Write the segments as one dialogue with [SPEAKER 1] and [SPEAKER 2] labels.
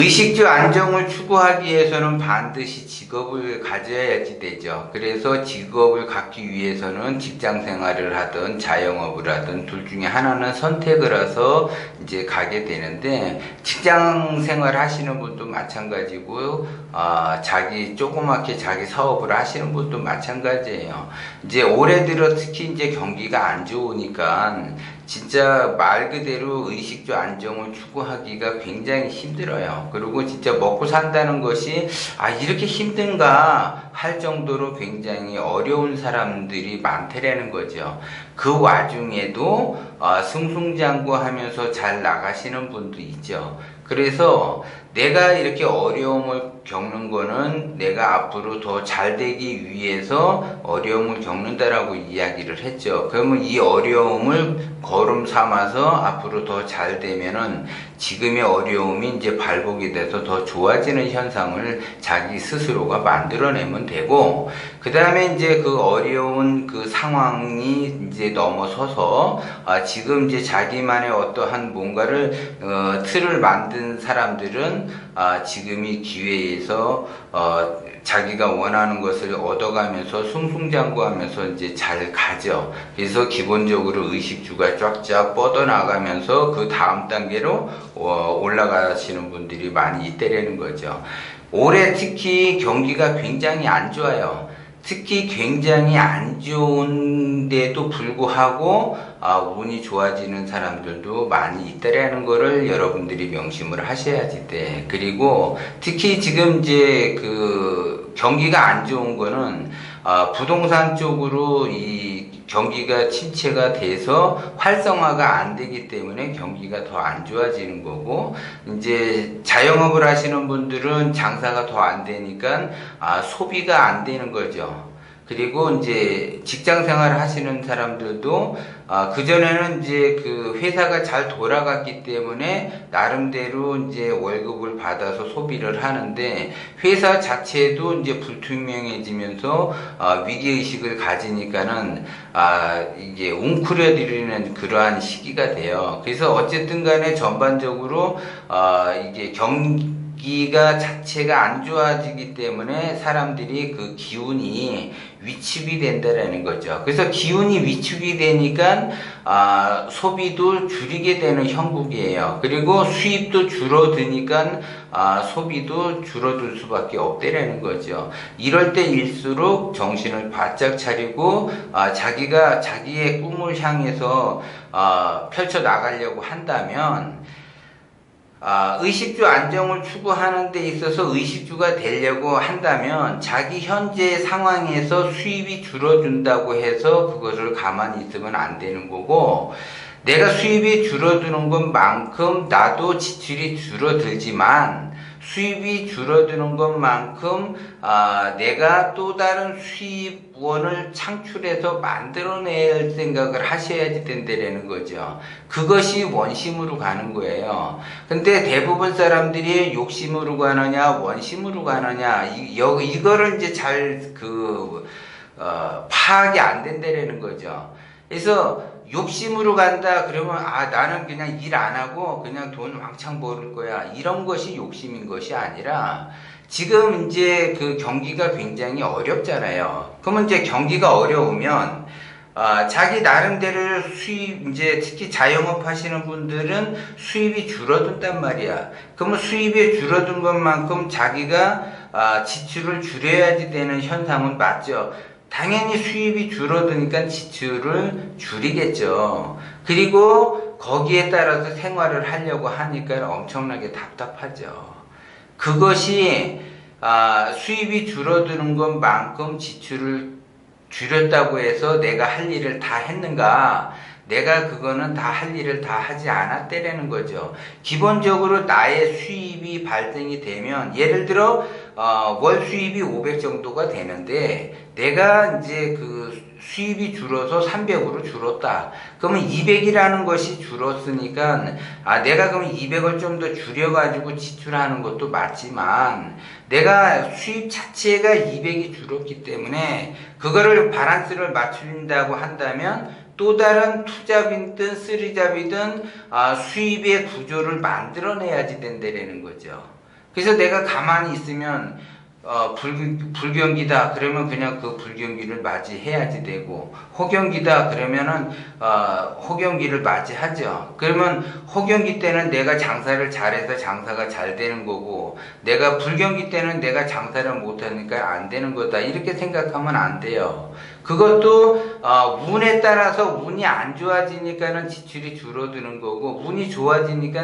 [SPEAKER 1] 의식주 안정을 추구하기 위해서는 반드시 직업을 가져야지 되죠. 그래서 직업을 갖기 위해서는 직장 생활을 하든 자영업을 하든 둘 중에 하나는 선택을 해서 이제 가게 되는데, 직장 생활 하시는 분도 마찬가지고, 조그맣게 자기 사업을 하시는 분도 마찬가지예요. 이제 올해 들어 특히 이제 경기가 안 좋으니까 진짜 말 그대로 의식주 안정을 추구하기가 굉장히 힘들어요. 그리고 진짜 먹고 산다는 것이 이렇게 힘든가 할 정도로 굉장히 어려운 사람들이 많다라는 거죠. 그 와중에도 승승장구하면서 잘 나가시는 분도 있죠. 그래서 내가 이렇게 어려움을 겪는 거는 내가 앞으로 더 잘 되기 위해서 어려움을 겪는다라고 이야기를 했죠. 그러면 이 어려움을 걸음 삼아서 앞으로 더 잘 되면은 지금의 어려움이 이제 발복이 돼서 더 좋아지는 현상을 자기 스스로가 만들어내면 되고, 그 다음에 이제 그 어려운 그 상황이 이제 넘어서서 지금 이제 자기만의 어떠한 뭔가를 틀을 만든 사람들은 지금이 기회에서 자기가 원하는 것을 얻어가면서 승승장구하면서 이제 잘 가죠. 그래서 기본적으로 의식주가 쫙쫙 뻗어나가면서 그 다음 단계로 올라가시는 분들이 많이 있다라는 거죠. 올해 특히 경기가 굉장히 안 좋아요. 특히 굉장히 안 좋은데도 불구하고 운이 좋아지는 사람들도 많이 있다라는 거를 여러분들이 명심을 하셔야지 돼. 그리고 특히 지금 이제 그 경기가 안 좋은 거는 부동산 쪽으로 이 경기가 침체가 돼서 활성화가 안 되기 때문에 경기가 더 안 좋아지는 거고, 이제 자영업을 하시는 분들은 장사가 더 안 되니까 소비가 안 되는 거죠. 그리고 이제 직장 생활을 하시는 사람들도 그전에는 이제 그 회사가 잘 돌아갔기 때문에 나름대로 이제 월급을 받아서 소비를 하는데, 회사 자체도 이제 불투명해지면서 위기의식을 가지니까는 이게 웅크려드리는 그러한 시기가 돼요. 그래서 어쨌든 간에 전반적으로 이게 경기가 자체가 안 좋아지기 때문에 사람들이 그 기운이 위축이 된다라는 거죠. 그래서 기운이 위축이 되니까 소비도 줄이게 되는 형국이에요. 그리고 수입도 줄어드니까 소비도 줄어들 수밖에 없다라는 거죠. 이럴 때일수록 정신을 바짝 차리고 자기가 자기의 꿈을 향해서 펼쳐 나가려고 한다면, 의식주 안정을 추구하는 데 있어서 의식주가 되려고 한다면 자기 현재 상황에서 수입이 줄어든다고 해서 그것을 가만히 있으면 안 되는 거고, 내가 수입이 줄어드는 것만큼 나도 지출이 줄어들지만 수입이 줄어드는 것만큼 내가 또 다른 수입원을 창출해서 만들어낼 생각을 하셔야지 된다라는 거죠. 그것이 원심으로 가는 거예요. 근데 대부분 사람들이 욕심으로 가느냐 원심으로 가느냐 이거를 이제 잘 파악이 안 된다라는 거죠. 그래서 욕심으로 간다 그러면 나는 그냥 일 안 하고 그냥 돈 왕창 벌을 거야, 이런 것이 욕심인 것이 아니라, 지금 이제 그 경기가 굉장히 어렵잖아요. 그러면 이제 경기가 어려우면 자기 나름대로 수입, 이제 특히 자영업 하시는 분들은 수입이 줄어든단 말이야. 그러면 수입이 줄어든 것만큼 자기가 지출을 줄여야지 되는 현상은 맞죠. 당연히 수입이 줄어드니까 지출을 줄이겠죠. 그리고 거기에 따라서 생활을 하려고 하니까 엄청나게 답답하죠. 그것이 수입이 줄어드는 것만큼 지출을 줄였다고 해서 내가 할 일을 다 했는가? 내가 그거는 다 할 일을 다 하지 않았다라는 거죠. 기본적으로 나의 수입이 발생이 되면, 예를 들어 월 수입이 500 정도가 되는데 내가 이제 그 수입이 줄어서 300으로 줄었다. 그러면 200이라는 것이 줄었으니까 내가 그럼 200을 좀 더 줄여가지고 지출하는 것도 맞지만, 내가 수입 자체가 200이 줄었기 때문에 그거를 바란스를 맞춘다고 한다면 또 다른 투잡이든 쓰리잡이든 수입의 구조를 만들어내야지 된다는 거죠. 그래서 내가 가만히 있으면 불경기다 그러면 그냥 그 불경기를 맞이해야지 되고, 호경기다 그러면은 호경기를 맞이하죠. 그러면 호경기 때는 내가 장사를 잘해서 장사가 잘 되는 거고, 내가 불경기 때는 내가 장사를 못하니까 안 되는 거다 이렇게 생각하면 안 돼요. 그것도 운에 따라서 운이 안 좋아지니까는 지출이 줄어드는 거고, 운이 좋아지니까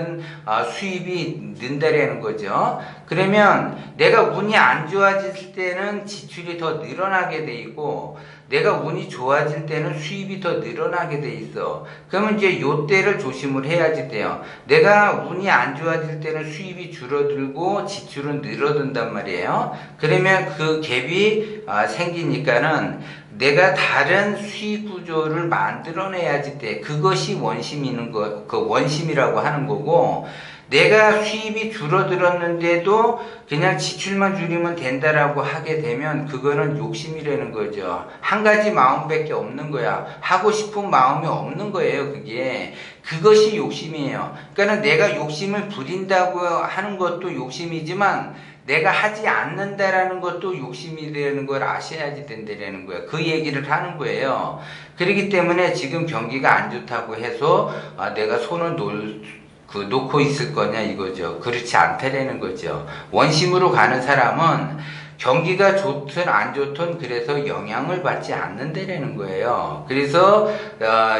[SPEAKER 1] 수입이 는다라는 거죠. 그러면 내가 운이 안 좋아질 때는 지출이 더 늘어나게 돼 있고, 내가 운이 좋아질 때는 수입이 더 늘어나게 돼 있어. 그러면 이제 요때를 조심을 해야지 돼요. 내가 운이 안 좋아질 때는 수입이 줄어들고 지출은 늘어든단 말이에요. 그러면 그 갭이 생기니까는 내가 다른 수익 구조를 만들어내야지 돼. 그것이 원심이는 거, 그 원심이라고 하는 거고, 내가 수입이 줄어들었는데도 그냥 지출만 줄이면 된다라고 하게 되면 그거는 욕심이라는 거죠. 한 가지 마음밖에 없는 거야. 하고 싶은 마음이 없는 거예요, 그게. 그것이 욕심이에요. 그러니까 내가 욕심을 부린다고 하는 것도 욕심이지만, 내가 하지 않는다라는 것도 욕심이라는 걸 아셔야지 된다라는 거예요. 그 얘기를 하는 거예요. 그렇기 때문에 지금 경기가 안 좋다고 해서 내가 손을 놓고 있을 거냐 이거죠. 그렇지 않다라는 거죠. 원심으로 가는 사람은 경기가 좋든 안 좋든 그래서 영향을 받지 않는다라는 거예요. 그래서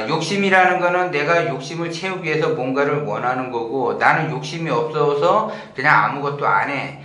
[SPEAKER 1] 욕심이라는 거는 내가 욕심을 채우기 위해서 뭔가를 원하는 거고, 나는 욕심이 없어서 그냥 아무것도 안 해.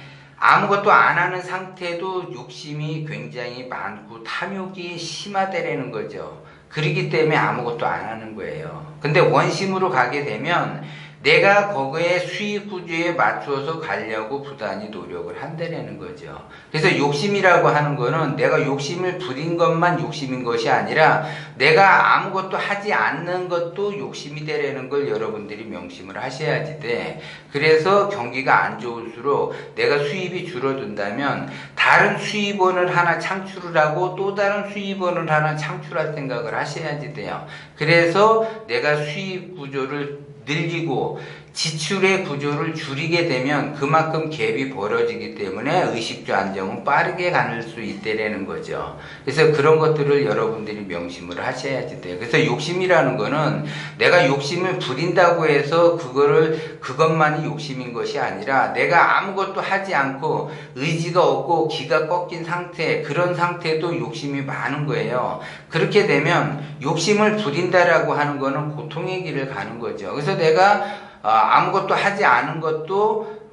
[SPEAKER 1] 아무것도 안 하는 상태도 욕심이 굉장히 많고 탐욕이 심하다라는 거죠. 그렇기 때문에 아무것도 안 하는 거예요. 근데 원심으로 가게 되면 내가 거기에 수익 구조에 맞추어서 가려고 부단히 노력을 한다는 거죠. 그래서 욕심이라고 하는 거는 내가 욕심을 부린 것만 욕심인 것이 아니라 내가 아무것도 하지 않는 것도 욕심이 되라는 걸 여러분들이 명심을 하셔야지 돼. 그래서 경기가 안 좋을수록 내가 수입이 줄어든다면 다른 수입원을 하나 창출을 하고 또 다른 수입원을 하나 창출할 생각을 하셔야지 돼요. 그래서 내가 수입 구조를 늘리고 지출의 구조를 줄이게 되면 그만큼 갭이 벌어지기 때문에 의식주 안정은 빠르게 가는 수 있다라는 거죠. 그래서 그런 것들을 여러분들이 명심을 하셔야지 돼요. 그래서 욕심이라는 거는 내가 욕심을 부린다고 해서 그것만이 욕심인 것이 아니라 내가 아무것도 하지 않고 의지가 없고 기가 꺾인 상태, 그런 상태도 욕심이 많은 거예요. 그렇게 되면 욕심을 부린다라고 하는 거는 고통의 길을 가는 거죠. 그래서 내가 아무것도 하지 않은 것도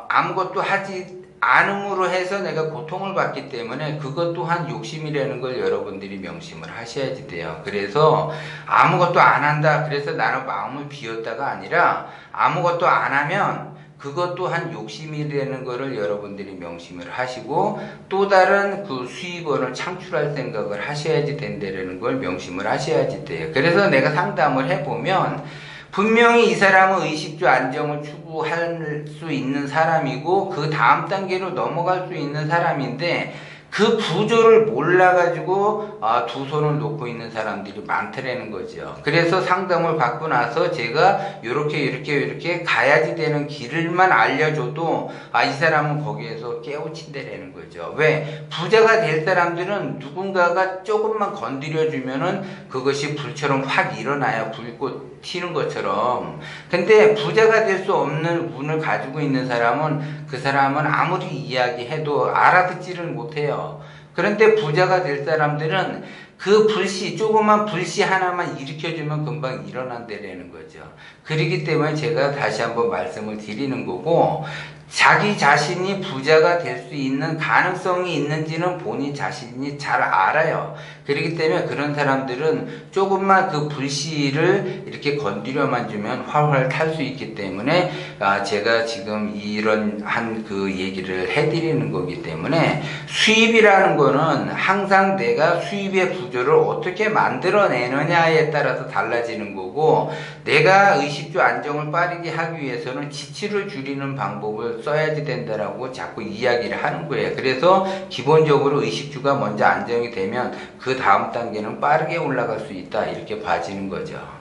[SPEAKER 1] 아무것도 하지 않음으로 해서 내가 고통을 받기 때문에 그것 또한 욕심이라는 걸 여러분들이 명심을 하셔야지 돼요. 그래서 아무것도 안 한다, 그래서 나는 마음을 비웠다가 아니라 아무것도 안 하면 그것 또한 욕심이라는 거를 여러분들이 명심을 하시고 또 다른 그 수입원을 창출할 생각을 하셔야지 된다는 걸 명심을 하셔야지 돼요. 그래서 내가 상담을 해보면 분명히 이 사람은 의식주 안정을 추구할 수 있는 사람이고 그 다음 단계로 넘어갈 수 있는 사람인데 그 구조를 몰라가지고 두 손을 놓고 있는 사람들이 많더라는 거죠. 그래서 상담을 받고 나서 제가 이렇게 가야지 되는 길을만 알려줘도 이 사람은 거기에서 깨우친다라는 거죠. 왜? 부자가 될 사람들은 누군가가 조금만 건드려주면은 그것이 불처럼 확 일어나요. 불꽃 튀는 것처럼. 근데 부자가 될 수 없는 운을 가지고 있는 사람은 그 사람은 아무리 이야기해도 알아듣지를 못해요. 그런데 부자가 될 사람들은 그 조그만 불씨 하나만 일으켜주면 금방 일어난다라는 거죠. 그렇기 때문에 제가 다시 한번 말씀을 드리는 거고, 자기 자신이 부자가 될 수 있는 가능성이 있는지는 본인 자신이 잘 알아요. 그렇기 때문에 그런 사람들은 조금만 그 불씨를 이렇게 건드려만 주면 활활 탈 수 있기 때문에 제가 지금 이런 그 얘기를 해드리는 거기 때문에 수입이라는 거는 항상 내가 수입의 구조를 어떻게 만들어내느냐에 따라서 달라지는 거고, 내가 의식주 안정을 빠르게 하기 위해서는 지출을 줄이는 방법을 써야지 된다라고 자꾸 이야기를 하는 거예요. 그래서 기본적으로 의식주가 먼저 안정이 되면 그 다음 단계는 빠르게 올라갈 수 있다, 이렇게 봐지는 거죠.